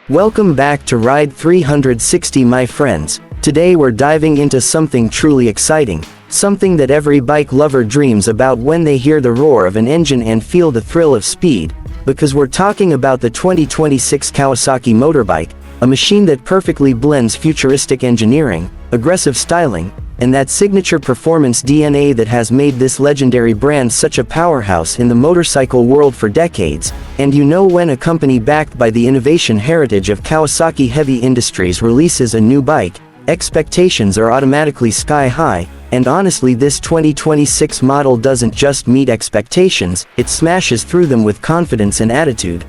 Welcome back to Ride 360, my friends. Today we're diving into something truly exciting, something that every bike lover dreams about when they hear the roar of an engine and feel the thrill of speed, because we're talking about the 2026 Kawasaki Motorbike, a machine that perfectly blends futuristic engineering, aggressive styling, and that signature performance DNA that has made this legendary brand such a powerhouse in the motorcycle world for decades. And you know, when a company backed by the innovation heritage of Kawasaki Heavy Industries releases a new bike, expectations are automatically sky high, and honestly, this 2026 model doesn't just meet expectations, it smashes through them with confidence and attitude.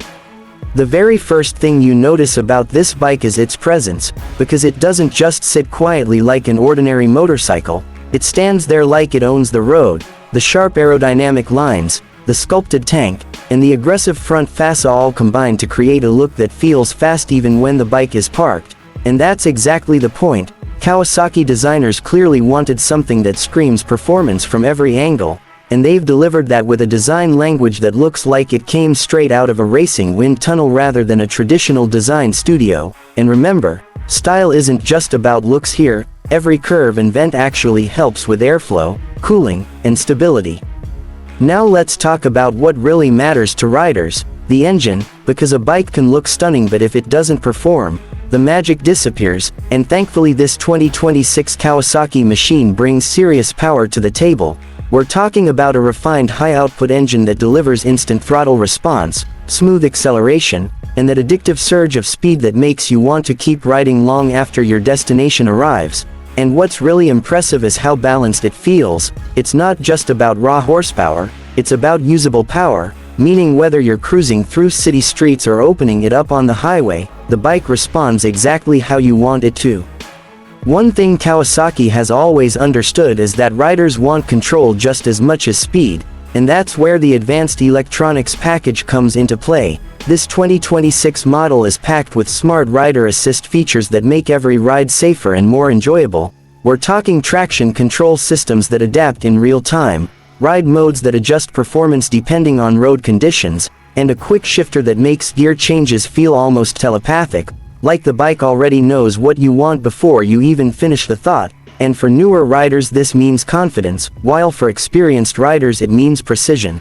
The very first thing you notice about this bike is its presence, because it doesn't just sit quietly like an ordinary motorcycle, it stands there like it owns the road. The sharp aerodynamic lines, the sculpted tank, and the aggressive front fascia all combine to create a look that feels fast even when the bike is parked. And that's exactly the point. Kawasaki designers clearly wanted something that screams performance from every angle, and they've delivered that with a design language that looks like it came straight out of a racing wind tunnel rather than a traditional design studio. And remember, style isn't just about looks here, every curve and vent actually helps with airflow, cooling, and stability. Now let's talk about what really matters to riders, the engine, because a bike can look stunning, but if it doesn't perform, the magic disappears. And thankfully this 2026 Kawasaki machine brings serious power to the table. We're talking about a refined high-output engine that delivers instant throttle response, smooth acceleration, and that addictive surge of speed that makes you want to keep riding long after your destination arrives. And what's really impressive is how balanced it feels. It's not just about raw horsepower, it's about usable power, meaning whether you're cruising through city streets or opening it up on the highway, the bike responds exactly how you want it to. One thing Kawasaki has always understood is that riders want control just as much as speed, and that's where the advanced electronics package comes into play. This 2026 model is packed with smart rider assist features that make every ride safer and more enjoyable. We're talking traction control systems that adapt in real time, ride modes that adjust performance depending on road conditions, and a quick shifter that makes gear changes feel almost telepathic, like the bike already knows what you want before you even finish the thought. And for newer riders this means confidence, while for experienced riders it means precision.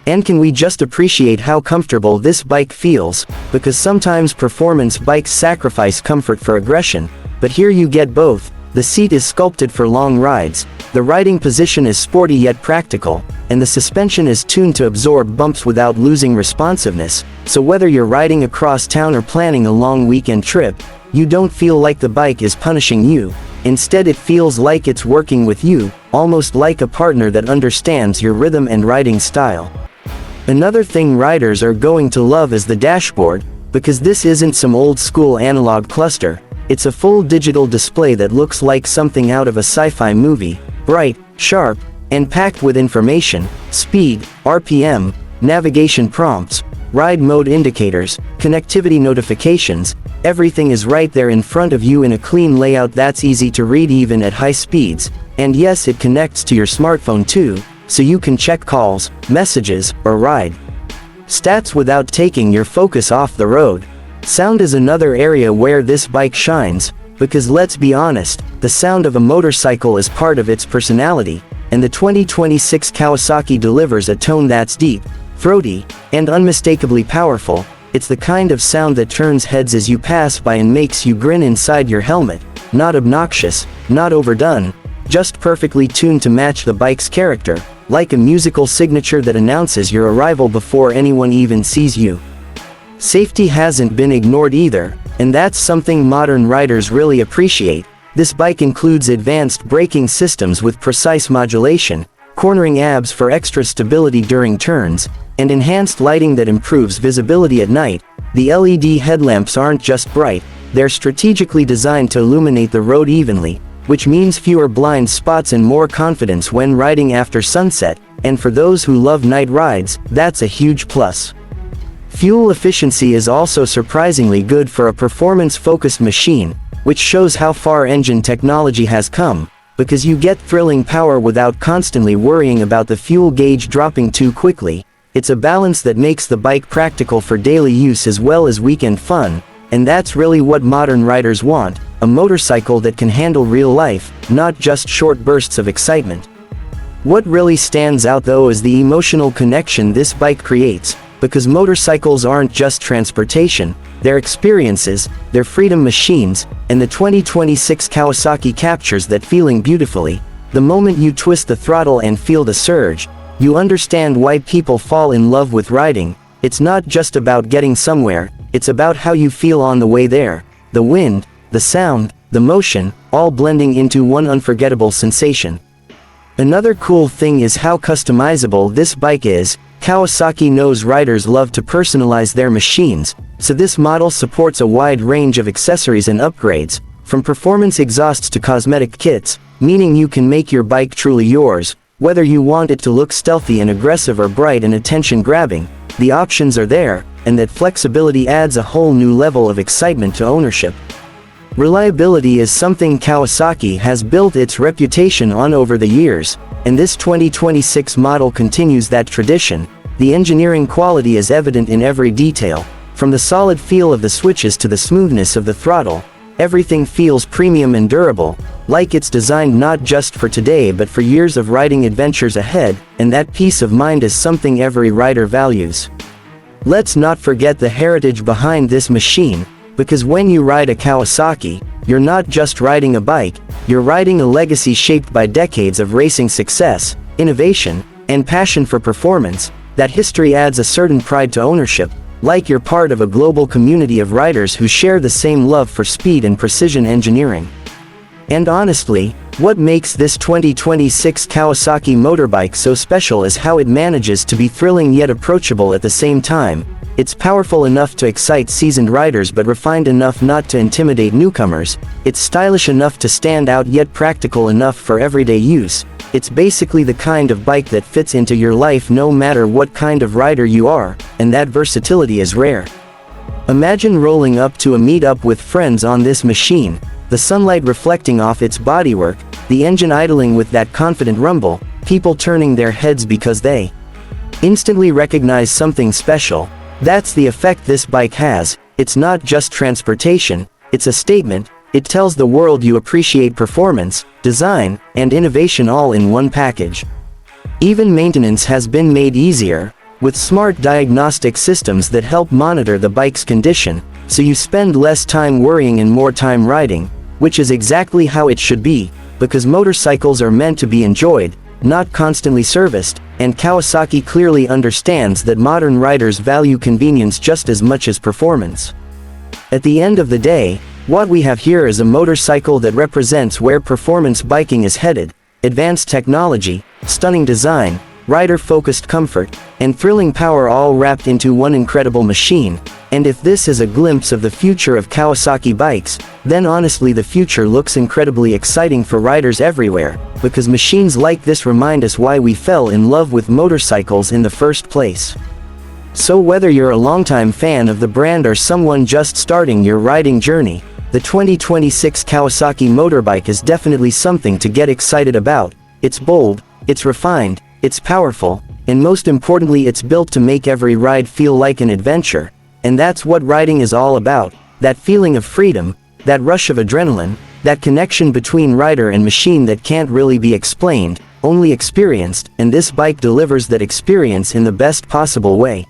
And can we just appreciate how comfortable this bike feels, because sometimes performance bikes sacrifice comfort for aggression, but here you get both. The seat is sculpted for long rides, the riding position is sporty yet practical, and the suspension is tuned to absorb bumps without losing responsiveness, so whether you're riding across town or planning a long weekend trip, you don't feel like the bike is punishing you. Instead it feels like it's working with you, almost like a partner that understands your rhythm and riding style. Another thing riders are going to love is the dashboard, because this isn't some old school analog cluster. It's a full digital display that looks like something out of a sci-fi movie, bright, sharp, and packed with information, speed, RPM, navigation prompts, ride mode indicators, connectivity notifications. Everything is right there in front of you in a clean layout that's easy to read even at high speeds. And yes, it connects to your smartphone too, so you can check calls, messages, or ride stats without taking your focus off the road. Sound is another area where this bike shines, because let's be honest, the sound of a motorcycle is part of its personality, and the 2026 Kawasaki delivers a tone that's deep, throaty, and unmistakably powerful. It's the kind of sound that turns heads as you pass by and makes you grin inside your helmet. Not obnoxious, not overdone, just perfectly tuned to match the bike's character, like a musical signature that announces your arrival before anyone even sees you. Safety hasn't been ignored either, and that's something modern riders really appreciate. This bike includes advanced braking systems with precise modulation, cornering ABS for extra stability during turns, and enhanced lighting that improves visibility at night. The LED headlamps aren't just bright, they're strategically designed to illuminate the road evenly, which means fewer blind spots and more confidence when riding after sunset, and for those who love night rides, that's a huge plus. Fuel efficiency is also surprisingly good for a performance-focused machine, which shows how far engine technology has come, because you get thrilling power without constantly worrying about the fuel gauge dropping too quickly. It's a balance that makes the bike practical for daily use as well as weekend fun. And that's really what modern riders want, a motorcycle that can handle real life, not just short bursts of excitement. What really stands out though is the emotional connection this bike creates, because motorcycles aren't just transportation, they're experiences, they're freedom machines, and the 2026 Kawasaki captures that feeling beautifully. The moment you twist the throttle and feel the surge, you understand why people fall in love with riding. It's not just about getting somewhere, it's about how you feel on the way there. The wind, the sound, the motion, all blending into one unforgettable sensation. Another cool thing is how customizable this bike is. Kawasaki knows riders love to personalize their machines, so this model supports a wide range of accessories and upgrades, from performance exhausts to cosmetic kits, meaning you can make your bike truly yours. Whether you want it to look stealthy and aggressive or bright and attention-grabbing, the options are there, and that flexibility adds a whole new level of excitement to ownership. Reliability is something Kawasaki has built its reputation on over the years, and this 2026 model continues that tradition. The engineering quality is evident in every detail, from the solid feel of the switches to the smoothness of the throttle. Everything feels premium and durable, like it's designed not just for today but for years of riding adventures ahead, and that peace of mind is something every rider values. Let's not forget the heritage behind this machine, because when you ride a Kawasaki, you're not just riding a bike, you're riding a legacy shaped by decades of racing success, innovation, and passion for performance. That history adds a certain pride to ownership, like you're part of a global community of riders who share the same love for speed and precision engineering. And honestly, what makes this 2026 Kawasaki Motorbike so special is how it manages to be thrilling yet approachable at the same time. It's powerful enough to excite seasoned riders but refined enough not to intimidate newcomers. It's stylish enough to stand out yet practical enough for everyday use. It's basically the kind of bike that fits into your life no matter what kind of rider you are, and that versatility is rare. Imagine rolling up to a meet-up with friends on this machine, the sunlight reflecting off its bodywork, the engine idling with that confident rumble, people turning their heads because they instantly recognize something special. That's the effect this bike has. It's not just transportation, it's a statement. It tells the world you appreciate performance, design, and innovation all in one package. Even maintenance has been made easier, with smart diagnostic systems that help monitor the bike's condition, so you spend less time worrying and more time riding, which is exactly how it should be, because motorcycles are meant to be enjoyed, not constantly serviced, and Kawasaki clearly understands that modern riders value convenience just as much as performance. At the end of the day, what we have here is a motorcycle that represents where performance biking is headed: advanced technology, stunning design, rider-focused comfort, and thrilling power all wrapped into one incredible machine. And if this is a glimpse of the future of Kawasaki bikes, then honestly the future looks incredibly exciting for riders everywhere, because machines like this remind us why we fell in love with motorcycles in the first place. So whether you're a longtime fan of the brand or someone just starting your riding journey, the 2026 Kawasaki Motorbike is definitely something to get excited about. It's bold, it's refined, it's powerful, and most importantly it's built to make every ride feel like an adventure. And that's what riding is all about, that feeling of freedom, that rush of adrenaline, that connection between rider and machine that can't really be explained, only experienced, and this bike delivers that experience in the best possible way.